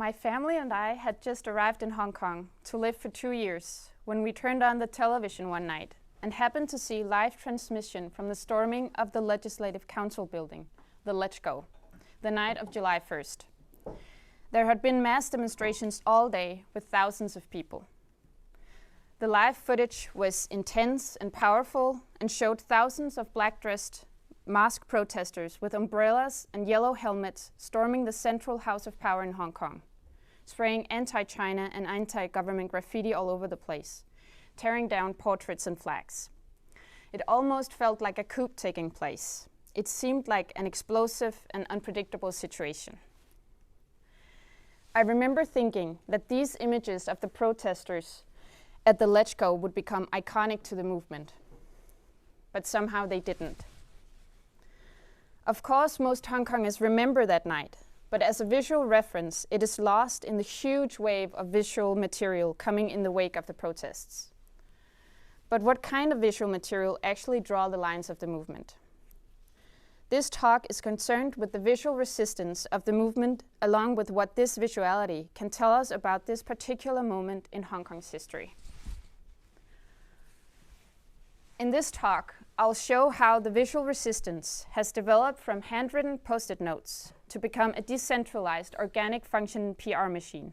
My family and I had just arrived in Hong Kong to live for 2 years when we turned on the television one night and happened to see live transmission from the storming of the Legislative Council building, the Let's Go, the night of July 1st. There had been mass demonstrations all day with thousands of people. The live footage was intense and powerful and showed thousands of black-dressed masked protesters with umbrellas and yellow helmets storming the Central House of Power in Hong Kong, spraying anti-China and anti-government graffiti all over the place, tearing down portraits and flags. It almost felt like a coup taking place. It seemed like an explosive and unpredictable situation. I remember thinking that these images of the protesters at the Let's Go would become iconic to the movement, but somehow they didn't. Of course, most Hong Kongers remember that night, but as a visual reference, it is lost in the huge wave of visual material coming in the wake of the protests. But what kind of visual material actually draw the lines of the movement? This talk is concerned with the visual resistance of the movement, along with what this visuality can tell us about this particular moment in Hong Kong's history. In this talk, I'll show how the visual resistance has developed from handwritten post-it notes to become a decentralized, organic functioning PR machine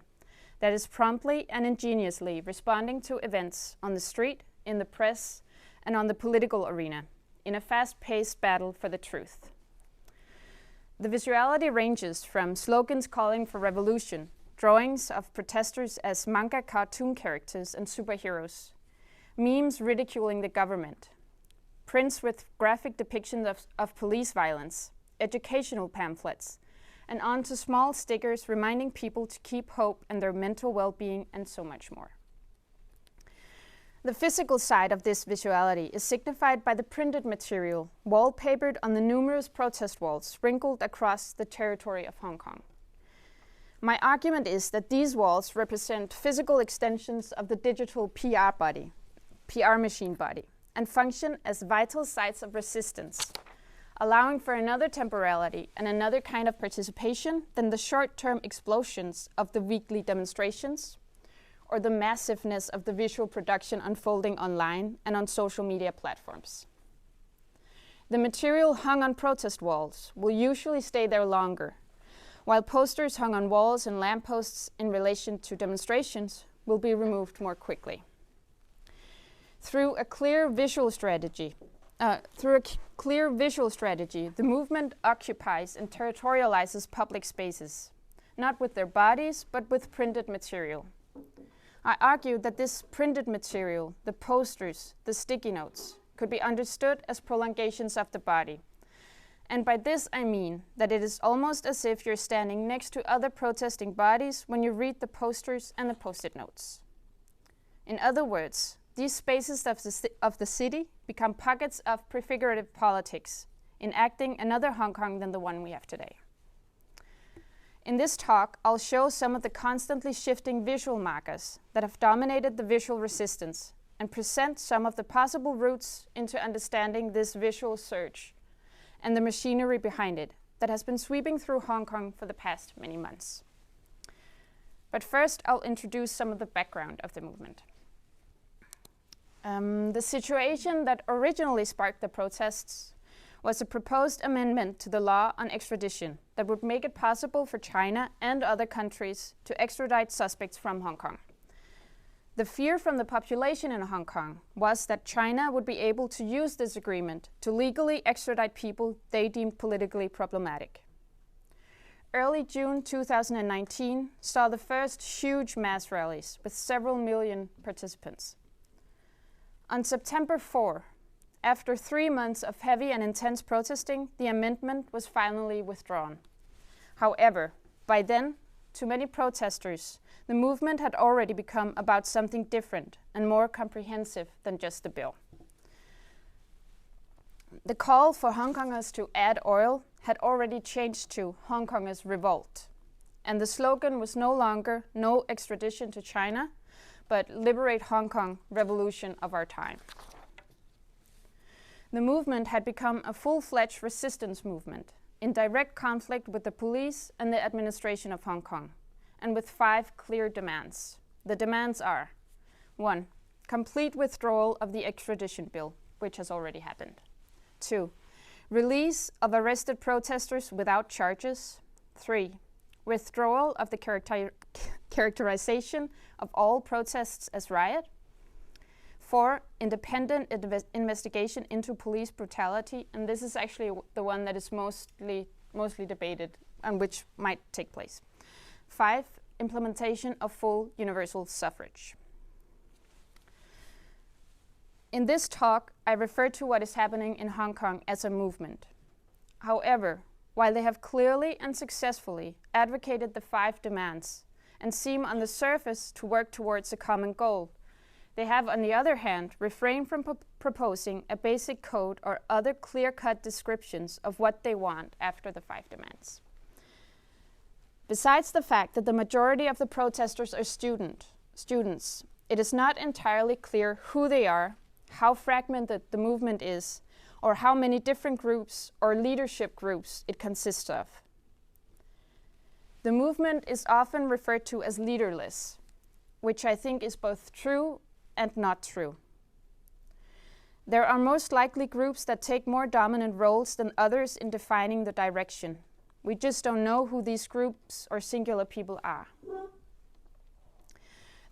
that is promptly and ingeniously responding to events on the street, in the press, and on the political arena in a fast-paced battle for the truth. The visuality ranges from slogans calling for revolution, drawings of protesters as manga cartoon characters and superheroes, memes ridiculing the government, prints with graphic depictions of police violence, educational pamphlets, and on to small stickers reminding people to keep hope and their mental well-being, and so much more. The physical side of this visuality is signified by the printed material wallpapered on the numerous protest walls sprinkled across the territory of Hong Kong. My argument is that these walls represent physical extensions of the digital PR machine body, and function as vital sites of resistance, allowing for another temporality and another kind of participation than the short-term explosions of the weekly demonstrations or the massiveness of the visual production unfolding online and on social media platforms. The material hung on protest walls will usually stay there longer, while posters hung on walls and lampposts in relation to demonstrations will be removed more quickly. Through a clear visual strategy, the movement occupies and territorializes public spaces, not with their bodies, but with printed material. I argue that this printed material, the posters, the sticky notes, could be understood as prolongations of the body. And by this I mean that it is almost as if you're standing next to other protesting bodies when you read the posters and the post-it notes. In other words, these spaces of the city become pockets of prefigurative politics, enacting another Hong Kong than the one we have today. In this talk, I'll show some of the constantly shifting visual markers that have dominated the visual resistance and present some of the possible routes into understanding this visual surge and the machinery behind it that has been sweeping through Hong Kong for the past many months. But first, I'll introduce some of the background of the movement. The situation that originally sparked the protests was a proposed amendment to the law on extradition that would make it possible for China and other countries to extradite suspects from Hong Kong. The fear from the population in Hong Kong was that China would be able to use this agreement to legally extradite people they deemed politically problematic. Early June 2019 saw the first huge mass rallies with several million participants. On September 4, after 3 months of heavy and intense protesting, the amendment was finally withdrawn. However, by then, to many protesters, the movement had already become about something different and more comprehensive than just the bill. The call for Hong Kongers to add oil had already changed to Hong Kongers revolt, and the slogan was no longer "No extradition to China," but "Liberate Hong Kong, revolution of our time." The movement had become a full-fledged resistance movement in direct conflict with the police and the administration of Hong Kong, and with 5 clear demands. The demands are: 1. Complete withdrawal of the extradition bill, which has already happened. 2. Release of arrested protesters without charges. 3. Withdrawal of the characterization of all protests as riot. 4. Independent investigation into police brutality, and this is actually the one that is mostly debated and which might take place. 5. Implementation of full universal suffrage. In this talk, I refer to what is happening in Hong Kong as a movement. However, while they have clearly and successfully advocated the 5 demands and seem on the surface to work towards a common goal, they have, on the other hand, refrained from proposing a basic code or other clear-cut descriptions of what they want after the 5 demands. Besides the fact that the majority of the protesters are students, it is not entirely clear who they are, how fragmented the movement is, or how many different groups or leadership groups it consists of. The movement is often referred to as leaderless, which I think is both true and not true. There are most likely groups that take more dominant roles than others in defining the direction. We just don't know who these groups or singular people are.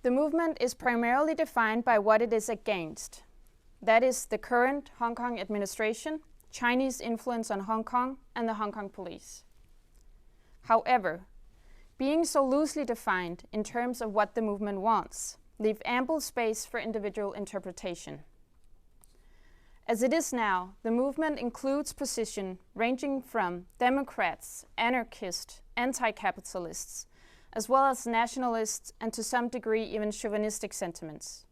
The movement is primarily defined by what it is against. That is the current Hong Kong administration, Chinese influence on Hong Kong, and the Hong Kong police. However, being so loosely defined in terms of what the movement wants, leave ample space for individual interpretation. As it is now, the movement includes positions ranging from Democrats, anarchists, anti-capitalists, as well as nationalists and to some degree even chauvinistic sentiments.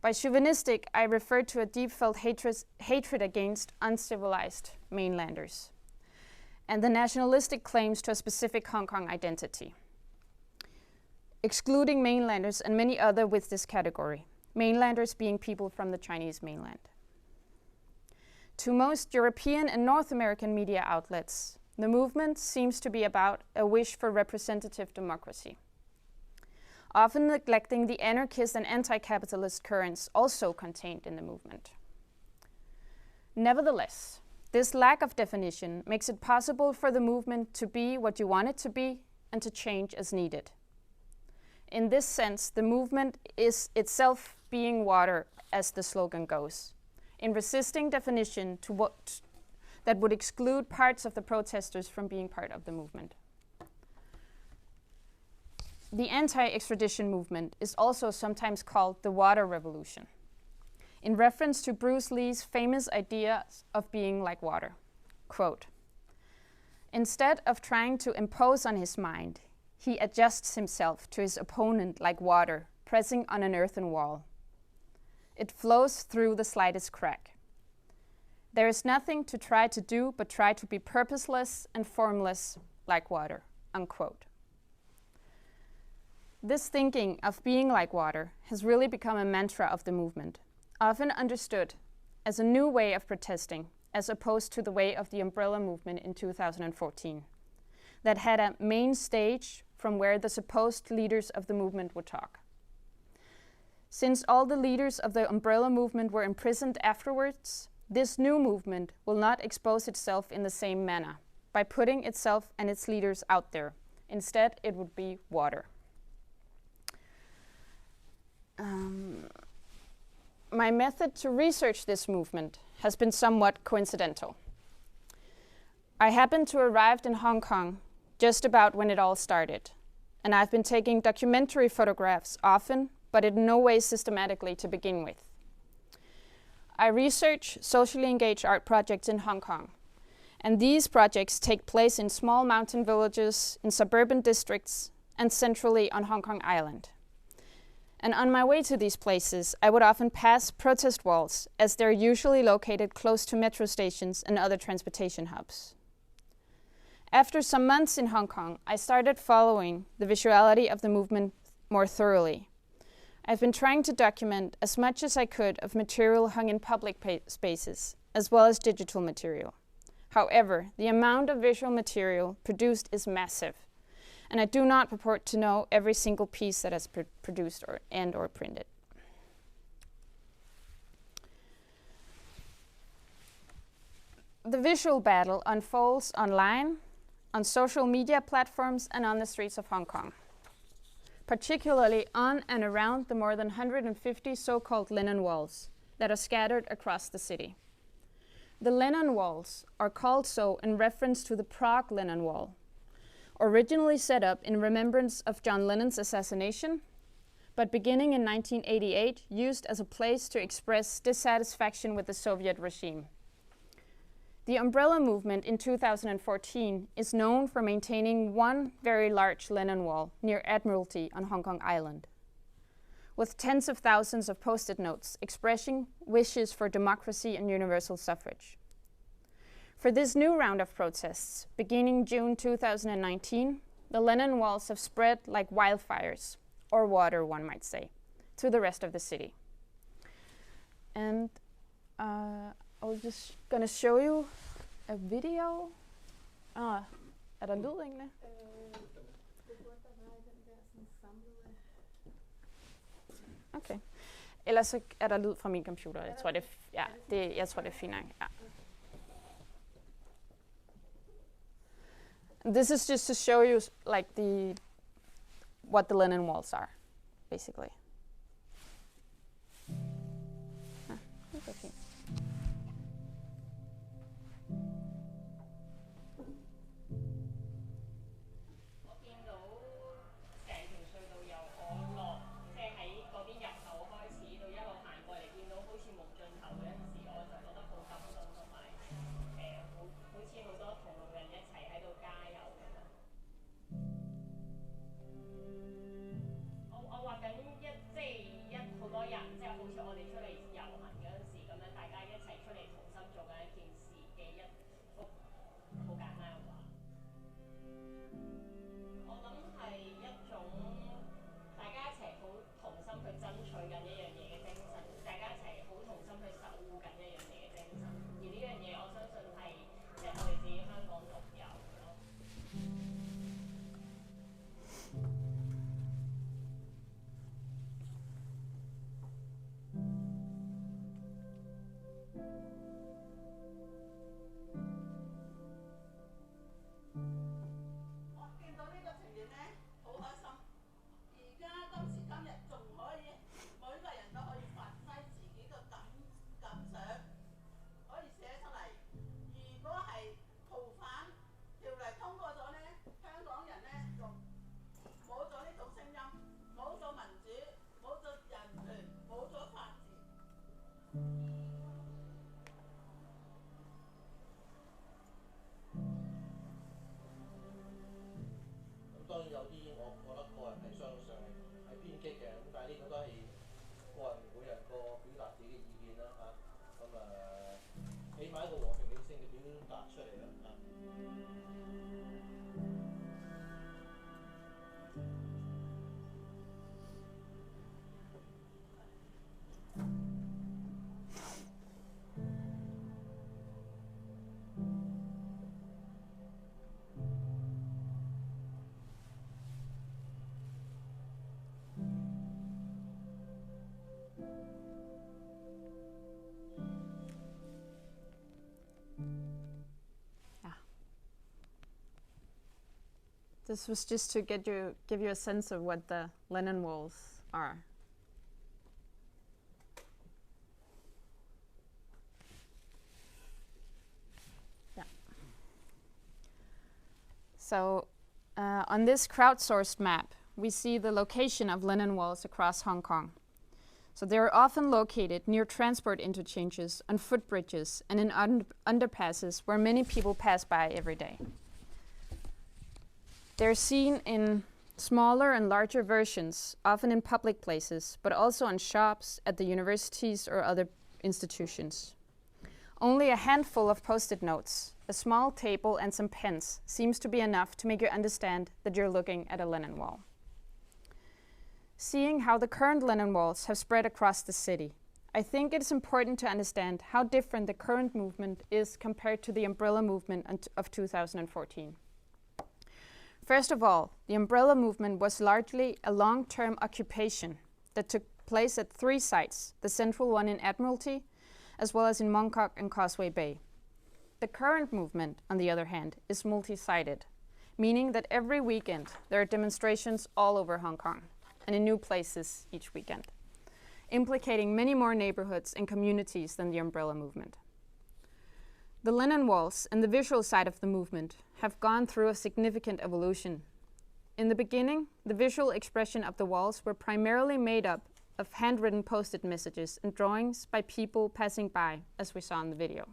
By chauvinistic, I refer to a deep-felt hatred against uncivilized mainlanders, and the nationalistic claims to a specific Hong Kong identity, excluding mainlanders and many other with this category, mainlanders being people from the Chinese mainland. To most European and North American media outlets, the movement seems to be about a wish for representative democracy, often neglecting the anarchist and anti-capitalist currents also contained in the movement. Nevertheless, this lack of definition makes it possible for the movement to be what you want it to be and to change as needed. In this sense, the movement is itself being water, as the slogan goes, in resisting definition to what that would exclude parts of the protesters from being part of the movement. The anti-extradition movement is also sometimes called the water revolution, in reference to Bruce Lee's famous idea of being like water. Quote, "Instead of trying to impose on his mind, he adjusts himself to his opponent like water pressing on an earthen wall. It flows through the slightest crack. There is nothing to try to do but try to be purposeless and formless like water." Unquote. This thinking of being like water has really become a mantra of the movement, often understood as a new way of protesting, as opposed to the way of the umbrella movement in 2014, that had a main stage from where the supposed leaders of the movement would talk. Since all the leaders of the umbrella movement were imprisoned afterwards, this new movement will not expose itself in the same manner, by putting itself and its leaders out there. Instead, it would be water. My method to research this movement has been somewhat coincidental. I happened to arrive in Hong Kong just about when it all started, and I've been taking documentary photographs often, but in no way systematically to begin with. I research socially engaged art projects in Hong Kong, and these projects take place in small mountain villages, in suburban districts, and centrally on Hong Kong Island. And on my way to these places, I would often pass protest walls, as they're usually located close to metro stations and other transportation hubs. After some months in Hong Kong, I started following the visuality of the movement more thoroughly. I've been trying to document as much as I could of material hung in public spaces, as well as digital material. However, the amount of visual material produced is massive, and I do not purport to know every single piece that is produced or printed. The visual battle unfolds online, on social media platforms, and on the streets of Hong Kong, particularly on and around the more than 150 so-called linen walls that are scattered across the city. The linen walls are called so in reference to the Prague Linen Wall, originally set up in remembrance of John Lennon's assassination, but beginning in 1988, used as a place to express dissatisfaction with the Soviet regime. The umbrella movement in 2014 is known for maintaining one very large linen wall near Admiralty on Hong Kong Island, with tens of thousands of post-it notes expressing wishes for democracy and universal suffrage. For this new round of protests, beginning June 2019, the linen walls have spread like wildfires, or water one might say, to the rest of the city. And I was just gonna show you a video. Er der lyd egentlig? Okay. Ellers så er der lyd fra min computer. Jeg tror det er fint nok. Ja. This is just to show you like what the linen walls are, basically. Det er fint. This was just to give you a sense of what the linen walls are. Yeah. So on this crowdsourced map, we see the location of linen walls across Hong Kong. So they are often located near transport interchanges, on footbridges, and in underpasses where many people pass by every day. They're seen in smaller and larger versions, often in public places, but also on shops, at the universities or other institutions. Only a handful of post-it notes, a small table and some pens seems to be enough to make you understand that you're looking at a linen wall. Seeing how the current linen walls have spread across the city, I think it is important to understand how different the current movement is compared to the umbrella movement of 2014. First of all, the umbrella movement was largely a long-term occupation that took place at 3 sites, the central one in Admiralty, as well as in Mongkok and Causeway Bay. The current movement, on the other hand, is multi-sided, meaning that every weekend there are demonstrations all over Hong Kong and in new places each weekend, implicating many more neighborhoods and communities than the umbrella movement. The linen walls and the visual side of the movement have gone through a significant evolution. In the beginning, the visual expression of the walls were primarily made up of handwritten post-it messages and drawings by people passing by, as we saw in the video.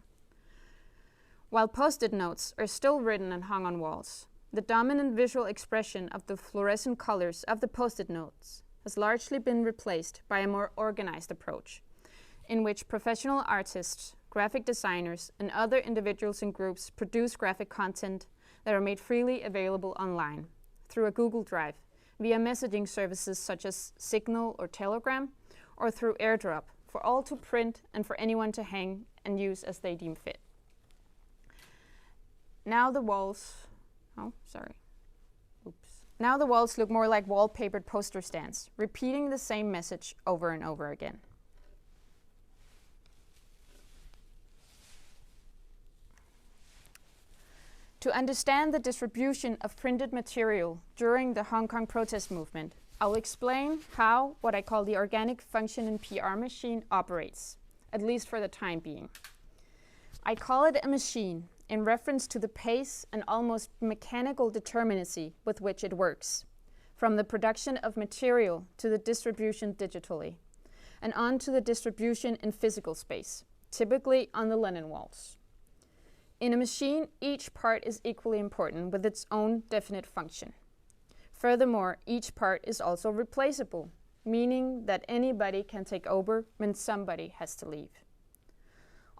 While post-it notes are still written and hung on walls, the dominant visual expression of the fluorescent colors of the post-it notes has largely been replaced by a more organized approach, in which professional artists, graphic designers, and other individuals and groups produce graphic content that are made freely available online through a Google Drive, via messaging services such as Signal or Telegram, or through AirDrop, for all to print and for anyone to hang and use as they deem fit. Now the walls look more like wallpapered poster stands, repeating the same message over and over again. To understand the distribution of printed material during the Hong Kong protest movement, I'll explain how what I call the organic function and PR machine operates, at least for the time being. I call it a machine in reference to the pace and almost mechanical determinacy with which it works, from the production of material to the distribution digitally, and on to the distribution in physical space, typically on the linen walls. In a machine, each part is equally important with its own definite function. Furthermore, each part is also replaceable, meaning that anybody can take over when somebody has to leave.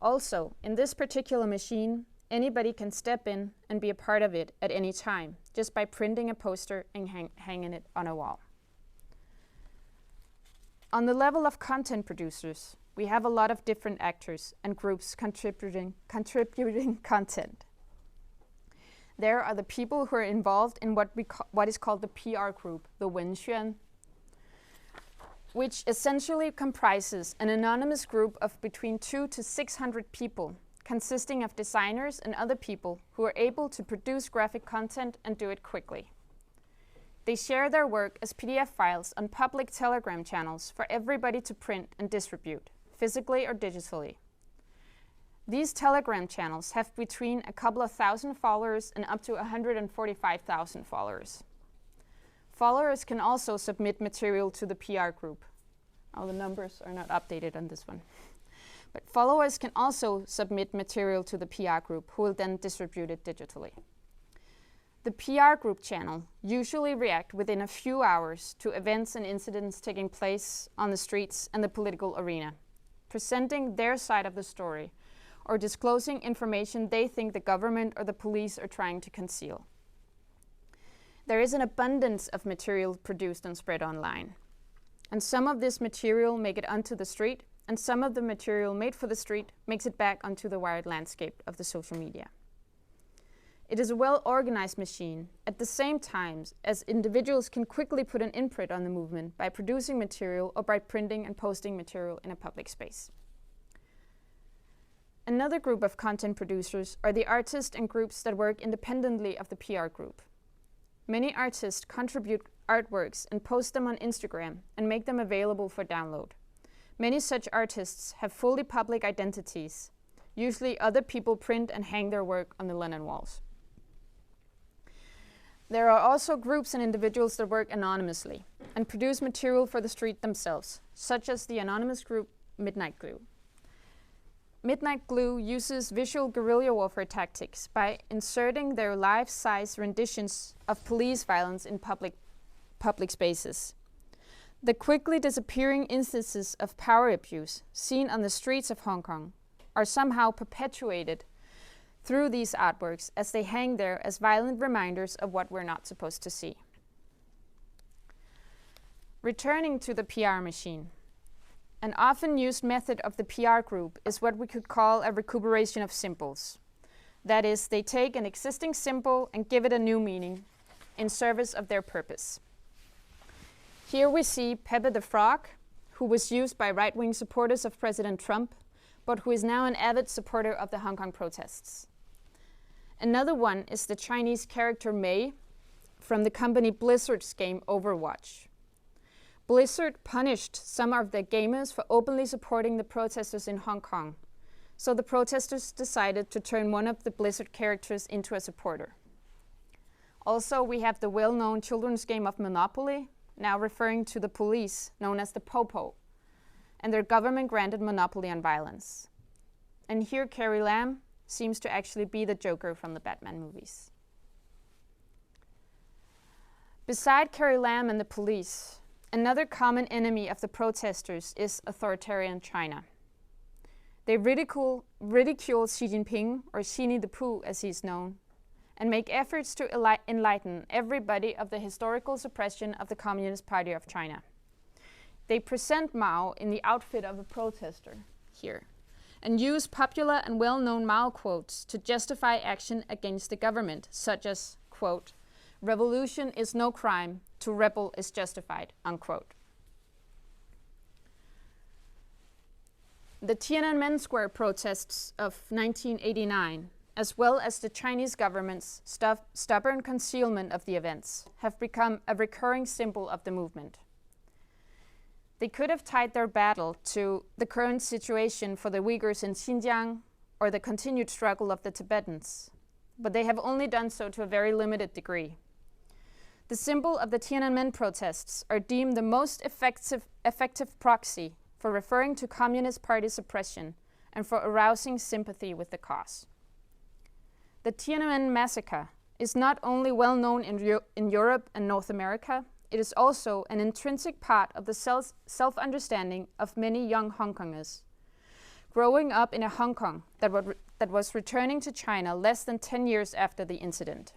Also, in this particular machine, anybody can step in and be a part of it at any time, just by printing a poster and hanging it on a wall. On the level of content producers, we have a lot of different actors and groups contributing content. There are the people who are involved in what is called the PR group, the Wenxuan, which essentially comprises an anonymous group of between 200 to 600 people, consisting of designers and other people who are able to produce graphic content and do it quickly. They share their work as PDF files on public Telegram channels for everybody to print and distribute, physically or digitally. These Telegram channels have between a couple of thousand followers and up to 145,000 followers. Followers can also submit material to the PR group. Oh, the numbers are not updated on this one. But followers can also submit material to the PR group, who will then distribute it digitally. The PR group channel usually react within a few hours to events and incidents taking place on the streets and the political arena, presenting their side of the story or disclosing information they think the government or the police are trying to conceal. There is an abundance of material produced and spread online, and some of this material make it onto the street, and some of the material made for the street makes it back onto the wired landscape of the social media. It is a well-organized machine at the same time as individuals can quickly put an imprint on the movement by producing material or by printing and posting material in a public space. Another group of content producers are the artists and groups that work independently of the PR group. Many artists contribute artworks and post them on Instagram and make them available for download. Many such artists have fully public identities. Usually other people print and hang their work on the linen walls. There are also groups and individuals that work anonymously and produce material for the street themselves, such as the anonymous group Midnight Glue. Midnight Glue uses visual guerrilla warfare tactics by inserting their life-size renditions of police violence in public spaces. The quickly disappearing instances of power abuse seen on the streets of Hong Kong are somehow perpetuated through these artworks as they hang there as violent reminders of what we're not supposed to see. Returning to the PR machine, an often used method of the PR group is what we could call a recuperation of symbols. That is, they take an existing symbol and give it a new meaning, in service of their purpose. Here we see Pepe the Frog, who was used by right-wing supporters of President Trump, but who is now an avid supporter of the Hong Kong protests. Another one is the Chinese character Mei from the company Blizzard's game Overwatch. Blizzard punished some of their gamers for openly supporting the protesters in Hong Kong, so the protesters decided to turn one of the Blizzard characters into a supporter. Also, we have the well-known children's game of Monopoly, now referring to the police, known as the Popo, and their government-granted monopoly on violence. And here Carrie Lam seems to actually be the Joker from the Batman movies. Beside Carrie Lam and the police, another common enemy of the protesters is authoritarian China. They ridicule Xi Jinping, or Xini the Pooh as he's known, and make efforts to enlighten everybody of the historical suppression of the Communist Party of China. They present Mao in the outfit of a protester here, and use popular and well-known Mao quotes to justify action against the government, such as, quote, "Revolution is no crime, to rebel is justified," unquote. The Tiananmen Square protests of 1989, as well as the Chinese government's stubborn concealment of the events, have become a recurring symbol of the movement. They could have tied their battle to the current situation for the Uyghurs in Xinjiang or the continued struggle of the Tibetans, but they have only done so to a very limited degree. The symbol of the Tiananmen protests are deemed the most effective proxy for referring to Communist Party suppression and for arousing sympathy with the cause. The Tiananmen massacre is not only well known in Europe and North America, it is also an intrinsic part of the self-understanding of many young Hong Kongers. Growing up in a Hong Kong that was returning to China less than 10 years after the incident.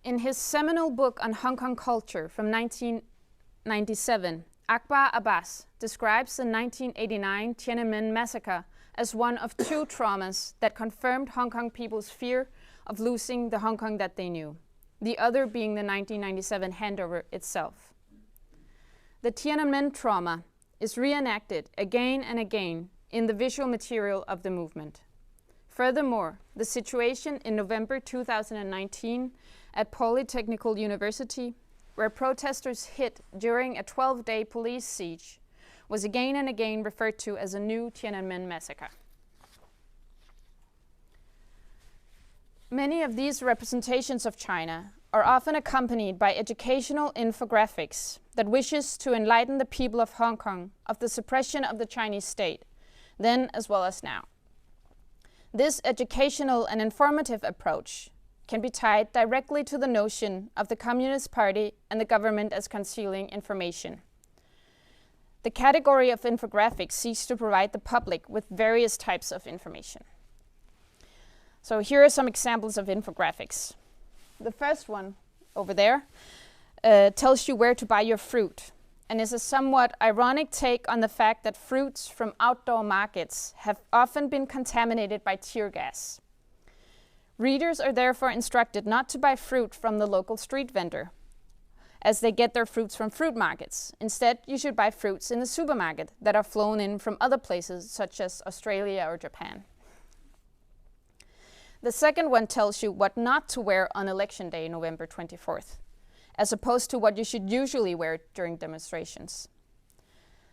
In his seminal book on Hong Kong culture from 1997, Akbar Abbas describes the 1989 Tiananmen massacre as one of two traumas that confirmed Hong Kong people's fear of losing the Hong Kong that they knew, the other being the 1997 handover itself. The Tiananmen trauma is reenacted again and again in the visual material of the movement. Furthermore, the situation in November 2019 at Polytechnical University, where protesters hit during a 12-day police siege, was again and again referred to as a new Tiananmen massacre. Many of these representations of China are often accompanied by educational infographics that wishes to enlighten the people of Hong Kong of the suppression of the Chinese state, then as well as now. This educational and informative approach can be tied directly to the notion of the Communist Party and the government as concealing information. The category of infographics seeks to provide the public with various types of information. So here are some examples of infographics. The first one over there tells you where to buy your fruit, and is a somewhat ironic take on the fact that fruits from outdoor markets have often been contaminated by tear gas. Readers are therefore instructed not to buy fruit from the local street vendor, as they get their fruits from fruit markets. Instead, you should buy fruits in the supermarket that are flown in from other places, such as Australia or Japan. The second one tells you what not to wear on Election Day, November 24th, as opposed to what you should usually wear during demonstrations.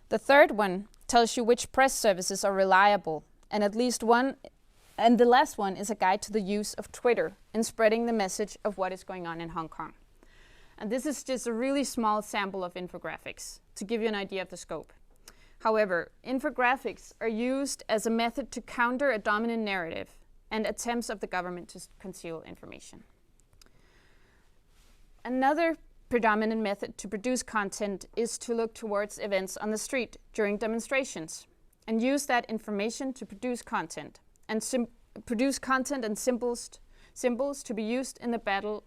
The third one tells you which press services are reliable, and the last one is a guide to the use of Twitter in spreading the message of what is going on in Hong Kong. And this is just a really small sample of infographics to give you an idea of the scope. However, infographics are used as a method to counter a dominant narrative and attempts of the government to conceal information. Another predominant method to produce content is to look towards events on the street during demonstrations and use that information to produce content and symbols to be used in the battle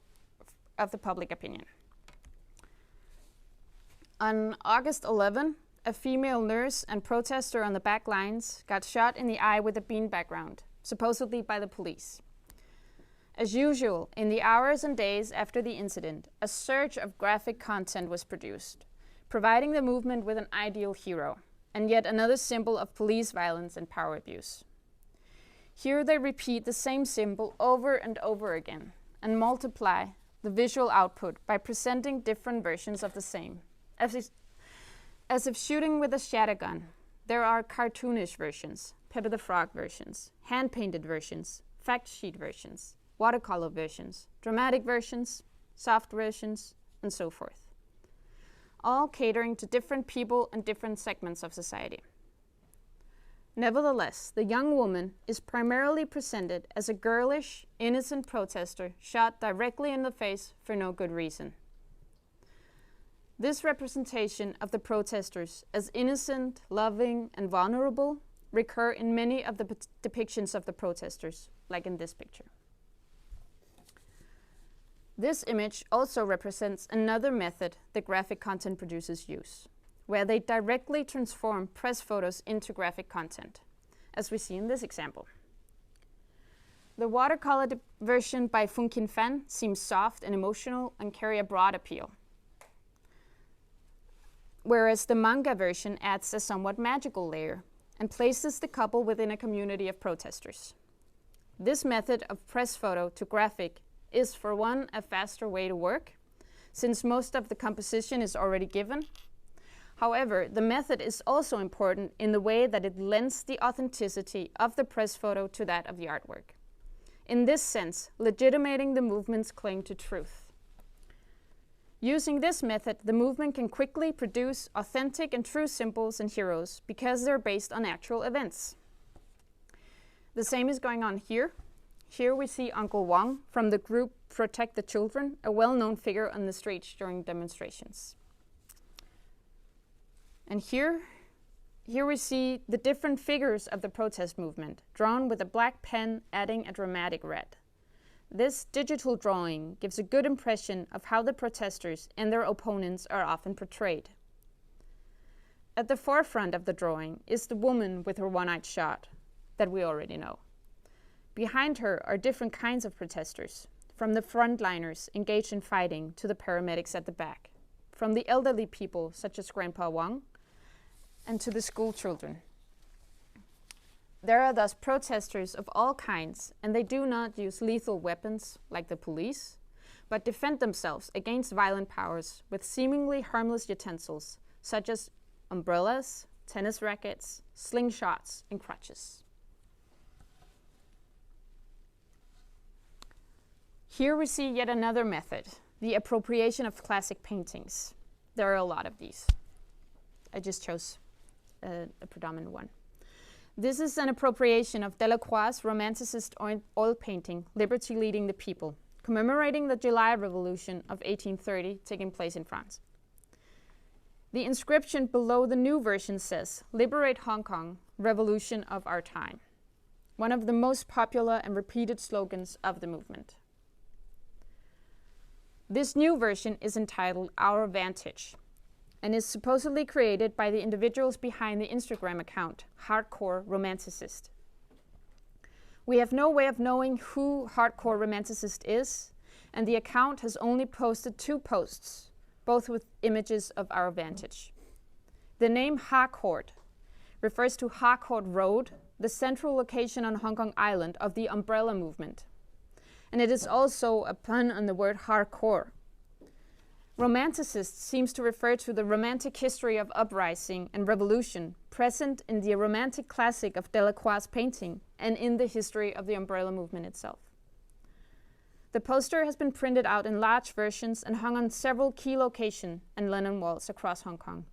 of the public opinion. On August 11, a female nurse and protester on the back lines got shot in the eye with a beanbag round, supposedly by the police. As usual, in the hours and days after the incident, a surge of graphic content was produced, providing the movement with an ideal hero, and yet another symbol of police violence and power abuse. Here they repeat the same symbol over and over again, and multiply the visual output by presenting different versions of the same. As if shooting with a shotgun, there are cartoonish versions, Pepper the Frog versions, hand-painted versions, fact sheet versions, watercolor versions, dramatic versions, soft versions, and so forth, all catering to different people and different segments of society. Nevertheless, the young woman is primarily presented as a girlish, innocent protester shot directly in the face for no good reason. This representation of the protesters as innocent, loving, and vulnerable recur in many of the depictions of the protesters, like in this picture. This image also represents another method the graphic content producers use, where they directly transform press photos into graphic content, as we see in this example. The watercolor version by Fung Kin Fan seems soft and emotional and carry a broad appeal, whereas the manga version adds a somewhat magical layer and places the couple within a community of protesters. This method of press photo to graphic is, for one, a faster way to work, since most of the composition is already given. However, the method is also important in the way that it lends the authenticity of the press photo to that of the artwork. In this sense, legitimating the movement's claim to truth. Using this method, the movement can quickly produce authentic and true symbols and heroes because they're based on actual events. The same is going on here. Here we see Uncle Wong from the group Protect the Children, a well-known figure on the streets during demonstrations. And here we see the different figures of the protest movement, drawn with a black pen adding a dramatic red. This digital drawing gives a good impression of how the protesters and their opponents are often portrayed. At the forefront of the drawing is the woman with her one-eyed shot that we already know. Behind her are different kinds of protesters, from the frontliners engaged in fighting to the paramedics at the back, from the elderly people such as Grandpa Wang, and to the school children. There are thus protesters of all kinds, and they do not use lethal weapons like the police, but defend themselves against violent powers with seemingly harmless utensils such as umbrellas, tennis rackets, slingshots, and crutches. Here we see yet another method, the appropriation of classic paintings. There are a lot of these. I just chose a predominant one. This is an appropriation of Delacroix's Romanticist oil painting, Liberty Leading the People, commemorating the July Revolution of 1830 taking place in France. The inscription below the new version says, "Liberate Hong Kong, revolution of our time," one of the most popular and repeated slogans of the movement. This new version is entitled Our Vantage and is supposedly created by the individuals behind the Instagram account, Hardcore Romanticist. We have no way of knowing who Hardcore Romanticist is, and the account has only posted 2 posts, both with images of Our Vantage. The name Harcourt refers to Harcourt Road, the central location on Hong Kong Island of the umbrella movement. And it is also a pun on the word hardcore. Romanticist seems to refer to the romantic history of uprising and revolution present in the romantic classic of Delacroix's painting and in the history of the umbrella movement itself. The poster has been printed out in large versions and hung on several key locations and linen walls across Hong Kong.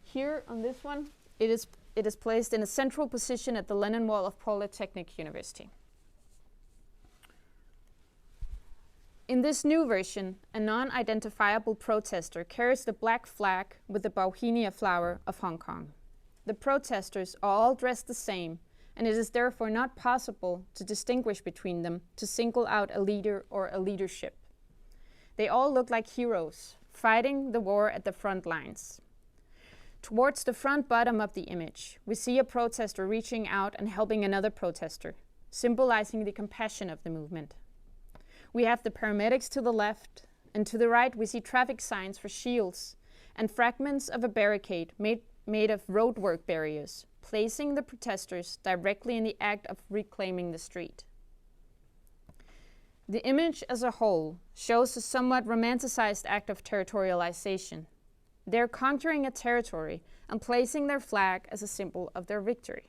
Here on this one, it is placed in a central position at the linen wall of Polytechnic University. In this new version, a non-identifiable protester carries the black flag with the bauhinia flower of Hong Kong. The protesters are all dressed the same, and it is therefore not possible to distinguish between them to single out a leader or a leadership. They all look like heroes, fighting the war at the front lines. Towards the front bottom of the image, we see a protester reaching out and helping another protester, symbolizing the compassion of the movement. We have the paramedics to the left, and to the right we see traffic signs for shields and fragments of a barricade made of roadwork barriers, placing the protesters directly in the act of reclaiming the street. The image as a whole shows a somewhat romanticized act of territorialization. They're conquering a territory and placing their flag as a symbol of their victory.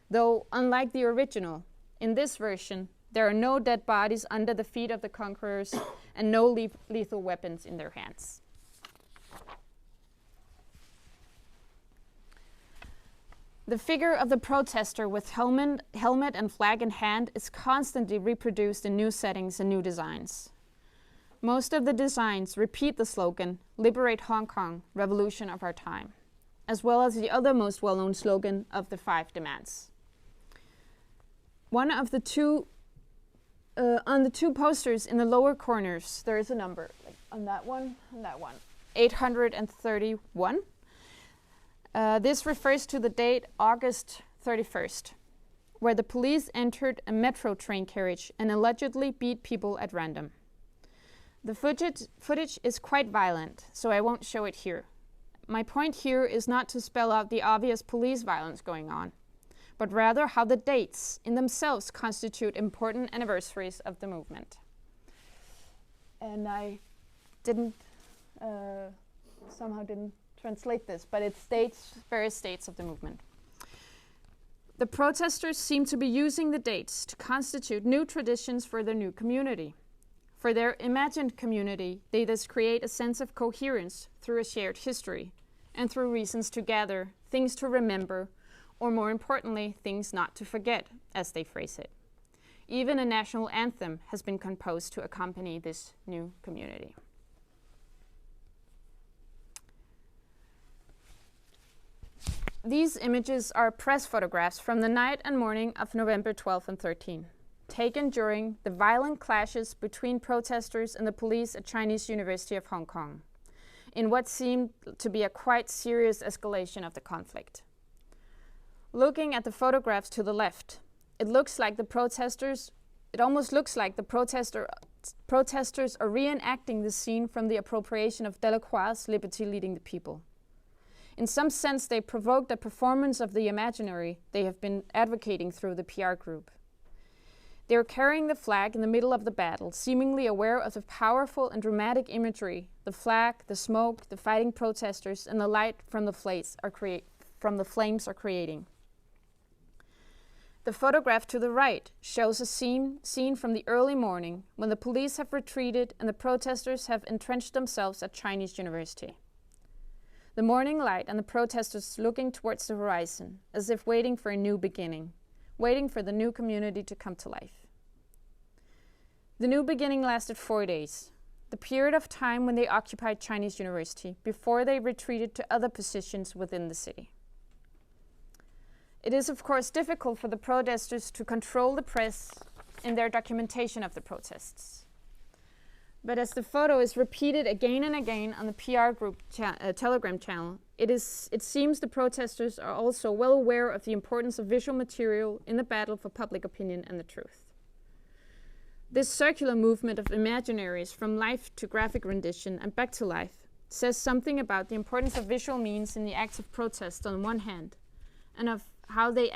Though, unlike the original, in this version, there are no dead bodies under the feet of the conquerors and no lethal weapons in their hands. The figure of the protester with helmet and flag in hand is constantly reproduced in new settings and new designs. Most of the designs repeat the slogan, "Liberate Hong Kong, Revolution of Our Time," as well as the other most well-known slogan of the 5 demands. One of the two, on the 2 posters in the lower corners, there is a number, like on that one, 831. This refers to the date August 31st, where the police entered a metro train carriage and allegedly beat people at random. The footage is quite violent, so I won't show it here. My point here is not to spell out the obvious police violence going on, but rather how the dates in themselves constitute important anniversaries of the movement. And I somehow didn't translate this, but it states various dates of the movement. The protesters seem to be using the dates to constitute new traditions for their new community. For their imagined community, they thus create a sense of coherence through a shared history and through reasons to gather, things to remember, or more importantly, things not to forget, as they phrase it. Even a national anthem has been composed to accompany this new community. These images are press photographs from the night and morning of November 12 and 13, taken during the violent clashes between protesters and the police at Chinese University of Hong Kong, in what seemed to be a quite serious escalation of the conflict. Looking at the photographs to the left, it almost looks like the protesters are reenacting the scene from the appropriation of Delacroix's Liberty Leading the People. In some sense, they provoked a performance of the imaginary they have been advocating through the PR group. They are carrying the flag in the middle of the battle, seemingly aware of the powerful and dramatic imagery the flag, the smoke, the fighting protesters, and the light from the flames are creating. The photograph to the right shows a scene from the early morning when the police have retreated and the protesters have entrenched themselves at Chinese University. The morning light and the protesters looking towards the horizon, as if waiting for a new beginning, waiting for the new community to come to life. The new beginning lasted 4 days, the period of time when they occupied Chinese University before they retreated to other positions within the city. It is, of course, difficult for the protesters to control the press in their documentation of the protests. But as the photo is repeated again and again on the PR group Telegram channel, it seems the protesters are also well aware of the importance of visual material in the battle for public opinion and the truth. This circular movement of imaginaries from life to graphic rendition and back to life says something about the importance of visual means in the acts of protest on one hand, and of how they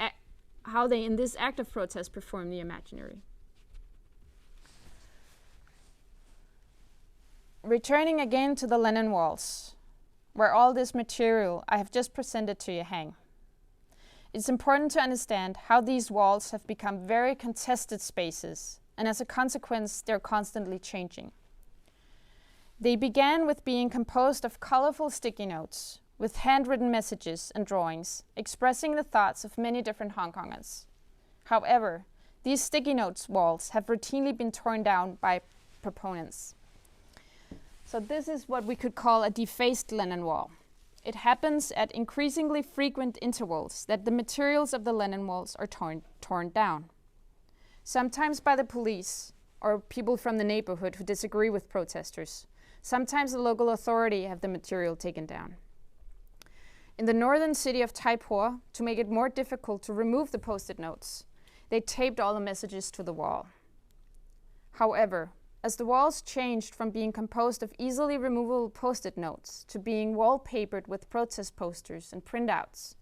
in this act of protest perform the imaginary. Returning again to the Lenin walls, where all this material I have just presented to you hang. It's important to understand how these walls have become very contested spaces, and as a consequence, they're constantly changing. They began with being composed of colorful sticky notes, with handwritten messages and drawings, expressing the thoughts of many different Hongkongers. However, these sticky notes walls have routinely been torn down by proponents. So this is what we could call a defaced Lenin wall. It happens at increasingly frequent intervals that the materials of the Lenin walls are torn down. Sometimes by the police or people from the neighborhood who disagree with protesters. Sometimes the local authority have the material taken down. In the northern city of Taipo, to make it more difficult to remove the post-it notes, they taped all the messages to the wall. However, as the walls changed from being composed of easily removable post-it notes to being wallpapered with protest posters and printouts,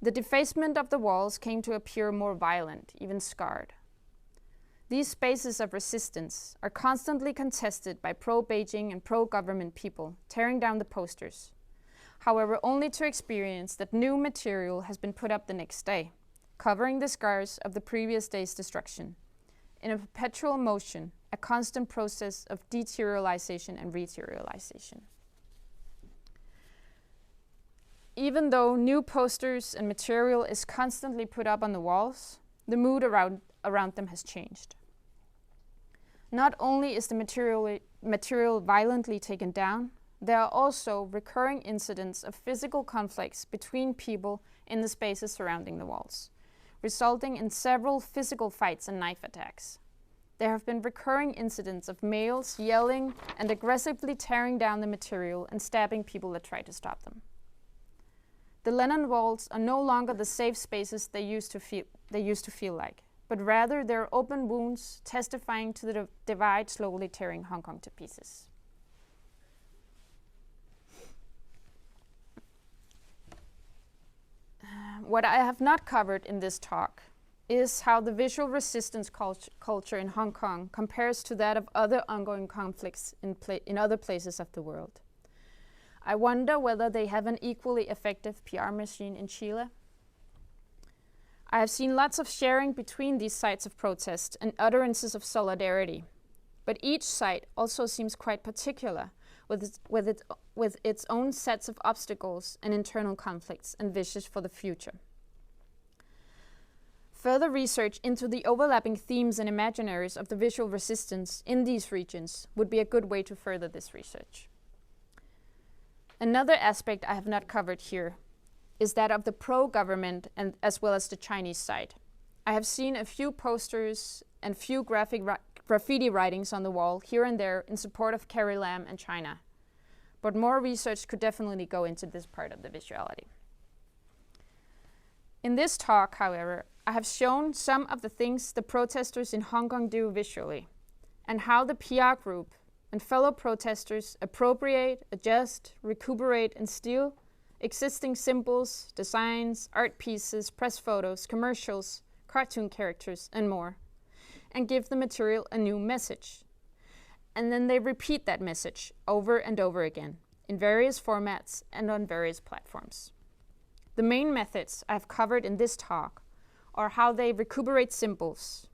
the defacement of the walls came to appear more violent, even scarred. These spaces of resistance are constantly contested by pro-Beijing and pro-government people tearing down the posters, however only to experience that new material has been put up the next day, covering the scars of the previous day's destruction, in a perpetual motion, a constant process of deteriorization and reteriorization. Even though new posters and material is constantly put up on the walls, the mood around them has changed. Not only is the material violently taken down, there are also recurring incidents of physical conflicts between people in the spaces surrounding the walls, resulting in several physical fights and knife attacks. There have been recurring incidents of males yelling and aggressively tearing down the material and stabbing people that try to stop them. The Lenin walls are no longer the safe spaces they used to feel like, but rather they're open wounds testifying to the divide slowly tearing Hong Kong to pieces. What I have not covered in this talk is how the visual resistance culture in Hong Kong compares to that of other ongoing conflicts in other places of the world. I wonder whether they have an equally effective PR machine in Chile. I have seen lots of sharing between these sites of protest and utterances of solidarity, but each site also seems quite particular with its own sets of obstacles and internal conflicts and wishes for the future. Further research into the overlapping themes and imaginaries of the visual resistance in these regions would be a good way to further this research. Another aspect I have not covered here is that of the pro-government and as well as the Chinese side. I have seen a few posters and few graffiti writings on the wall here and there in support of Carrie Lam and China, but more research could definitely go into this part of the visuality. In this talk, however, I have shown some of the things the protesters in Hong Kong do visually, and how the PR group and fellow protesters appropriate, adjust, recuperate, and steal existing symbols, designs, art pieces, press photos, commercials, cartoon characters, and more, and give the material a new message. And then they repeat that message over and over again in various formats and on various platforms. The main methods I've covered in this talk are how they recuperate symbols,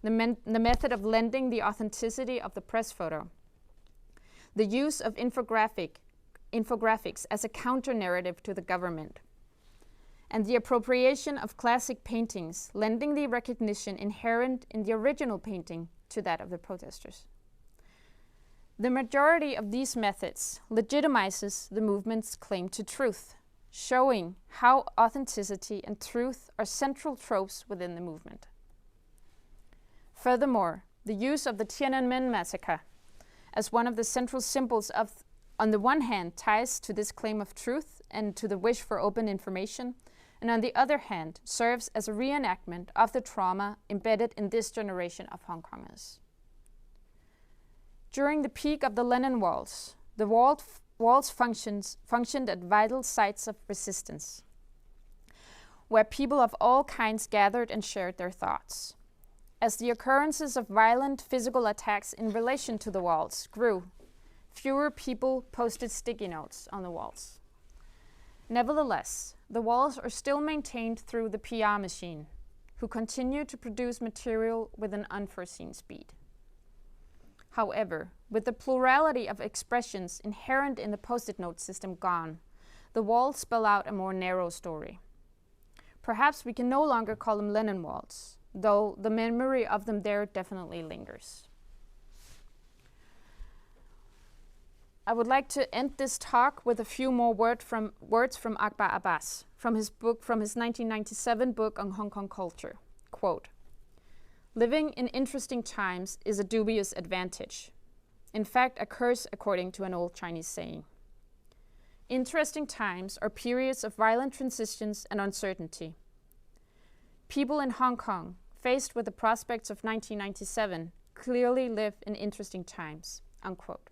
the method of lending the authenticity of the press photo, the use of infographics as a counter-narrative to the government, and the appropriation of classic paintings, lending the recognition inherent in the original painting to that of the protesters. The majority of these methods legitimizes the movement's claim to truth, showing how authenticity and truth are central tropes within the movement. Furthermore, the use of the Tiananmen massacre as one of the central symbols of, on the one hand, ties to this claim of truth and to the wish for open information, and on the other hand, serves as a reenactment of the trauma embedded in this generation of Hong Kongers. During the peak of the Lenin walls, the walls functioned at vital sites of resistance, where people of all kinds gathered and shared their thoughts. As the occurrences of violent physical attacks in relation to the walls grew, fewer people posted sticky notes on the walls. Nevertheless, the walls are still maintained through the PR machine, who continue to produce material with an unforeseen speed. However, with the plurality of expressions inherent in the post-it note system gone, the walls spell out a more narrow story. Perhaps we can no longer call them Lenin walls, though the memory of them there definitely lingers. I would like to end this talk with a few more words from Akbar Abbas, from his 1997 book on Hong Kong culture. Quote, "Living in interesting times is a dubious advantage. In fact, a curse according to an old Chinese saying. Interesting times are periods of violent transitions and uncertainty. People in Hong Kong, faced with the prospects of 1997, clearly live in interesting times, unquote.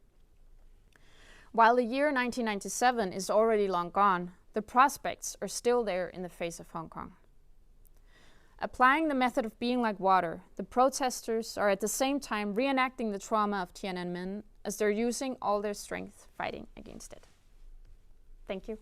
While the year 1997 is already long gone, the prospects are still there in the face of Hong Kong. Applying the method of being like water, the protesters are at the same time reenacting the trauma of Tiananmen as they're using all their strength fighting against it. Thank you.